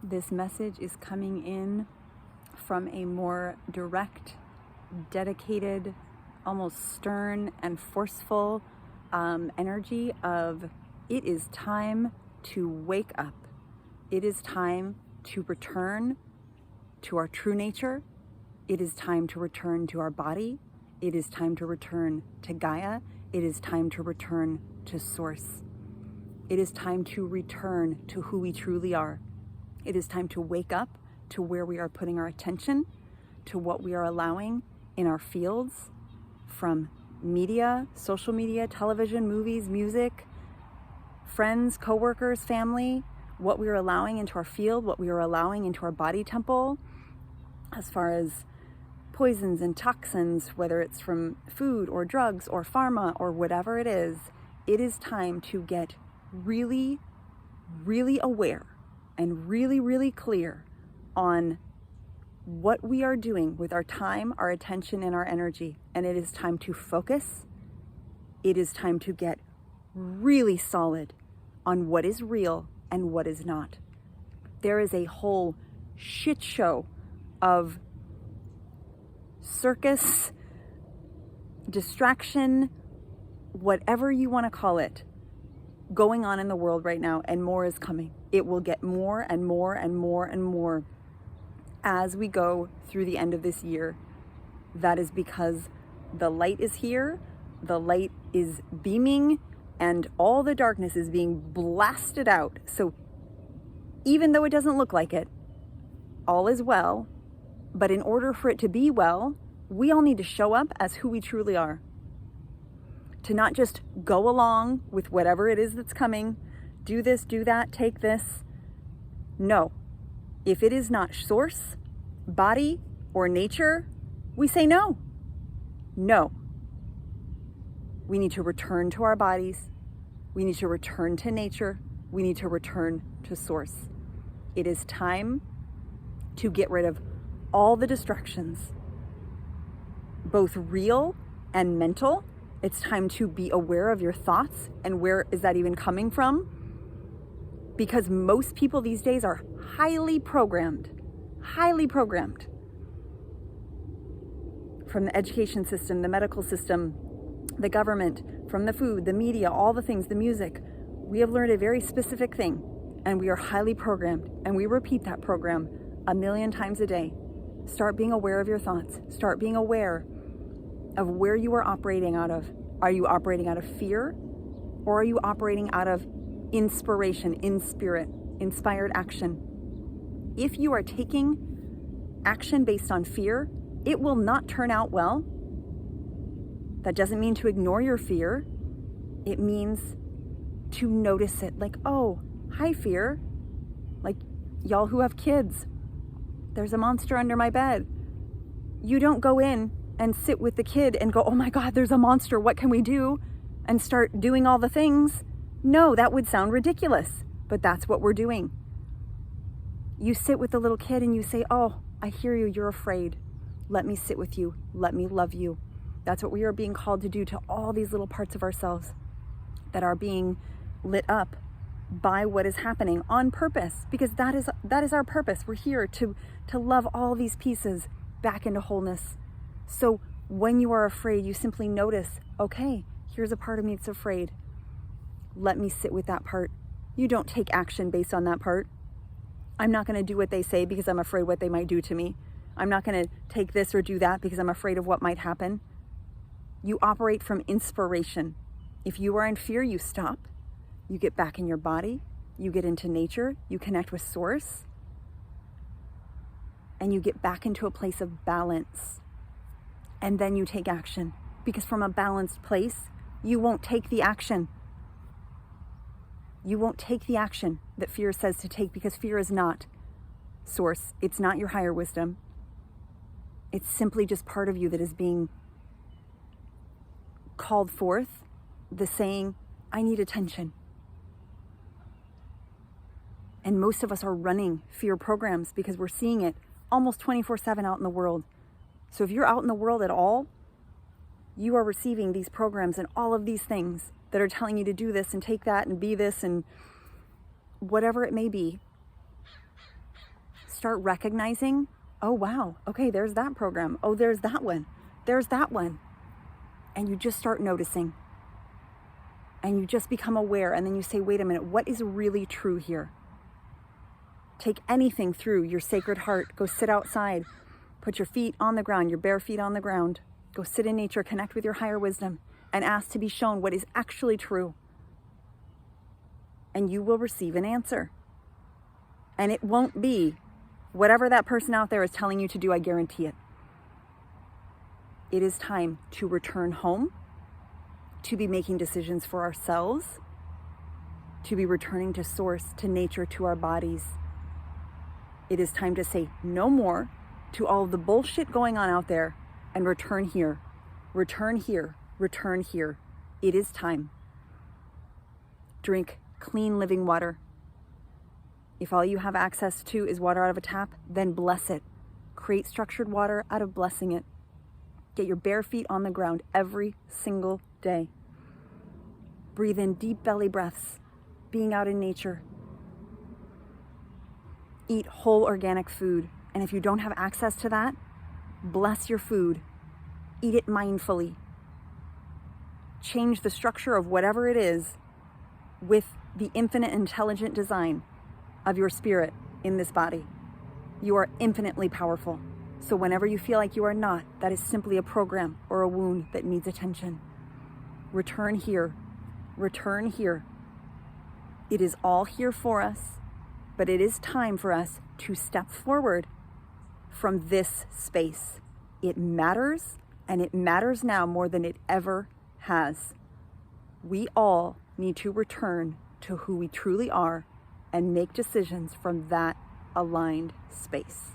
This message is coming in from a more direct, dedicated, almost stern and forceful energy of it is time to wake up. It is time to return to our true nature. It is time to return to our body. It is time to return to Gaia. It is time to return to Source. It is time to return to who we truly are. It is time to wake up to where we are putting our attention, to what we are allowing in our fields, from media, social media, television, movies, music, friends, coworkers, family, what we are allowing into our field, what we are allowing into our body temple, as far as poisons and toxins, whether it's from food or drugs or pharma or whatever it is time to get really, really aware and really, really clear on what we are doing with our time, our attention, and our energy. And it is time to focus. It is time to get really solid on what is real and what is not. There is a whole shit show of circus, distraction, whatever you want to call it, going on in the world right now, and more is coming. It will get more and more and more and more as we go through the end of this year. That is because the light is here, the light is beaming, and all the darkness is being blasted out. So even though it doesn't look like it, all is well. But in order for it to be well, we all need to show up as who we truly are. To not just go along with whatever it is that's coming, do this, do that, take this. No. If it is not Source, body, or nature, we say no. No. We need to return to our bodies. We need to return to nature. We need to return to Source. It is time to get rid of all the distractions, both real and mental. It's time to be aware of your thoughts and where is that even coming from? Because most people these days are highly programmed from the education system, the medical system, the government, from the food, the media, all the things, the music. We have learned a very specific thing, and we are highly programmed, and we repeat that program 1,000,000 times a day. Start being aware of your thoughts. Start being aware of where you are operating out of. Are you operating out of fear, or are you operating out of inspiration, in spirit, inspired action? If you are taking action based on fear, it will not turn out well. That doesn't mean to ignore your fear. It means to notice it. Like, oh, hi, fear. Like, y'all who have kids, there's a monster under my bed. You don't go in and sit with the kid and go, oh my God, there's a monster, what can we do? And start doing all the things. No, that would sound ridiculous, but that's what we're doing. You sit with the little kid and you say, oh, I hear you, you're afraid. Let me sit with you. Let me love you. That's what we are being called to do to all these little parts of ourselves that are being lit up by what is happening on purpose, because that is our purpose. We're here to love all these pieces back into wholeness. So when you are afraid, you simply notice, okay, here's a part of me that's afraid. Let me sit with that part. You don't take action based on that part. I'm not going to do what they say because I'm afraid what they might do to me. I'm not going to take this or do that because I'm afraid of what might happen. You operate from inspiration. If you are in fear, you stop. You get back in your body. You get into nature. You connect with Source. And you get back into a place of balance. And then you take action. Because from a balanced place, you won't take the action. You won't take the action that fear says to take, because fear is not Source. It's not your higher wisdom. It's simply just part of you that is being called forth, the saying, I need attention. And most of us are running fear programs because we're seeing it almost 24/7 out in the world. So if you're out in the world at all, you are receiving these programs and all of these things that are telling you to do this and take that and be this and whatever it may be. start recognizing, oh wow, okay, there's that program. Oh, there's that one. There's that one. And you just start noticing. And you just become aware. And then you say, wait a minute, what is really true here? Take anything through your sacred heart. Go sit outside. Put your feet on the ground, your bare feet on the ground. Go sit in nature, connect with your higher wisdom, and ask to be shown what is actually true. And you will receive an answer. And it won't be whatever that person out there is telling you to do, I guarantee it. It is time to return home, to be making decisions for ourselves, to be returning to source, to nature, to our bodies. It is time to say no more to all of the bullshit going on out there and return here, return here, return here. It is time. Drink clean living water. If all you have access to is water out of a tap, then bless it. Create structured water out of blessing it. Get your bare feet on the ground every single day. Breathe in deep belly breaths, being out in nature. Eat whole organic food. And if you don't have access to that, bless your food. Eat it mindfully. Change the structure of whatever it is with the infinite intelligent design of your spirit in this body. You are infinitely powerful. So whenever you feel like you are not, that is simply a program or a wound that needs attention. Return here. Return here. It is all here for us, but it is time for us to step forward from this space. It matters, and it matters now more than it ever has. We all need to return to who we truly are and make decisions from that aligned space.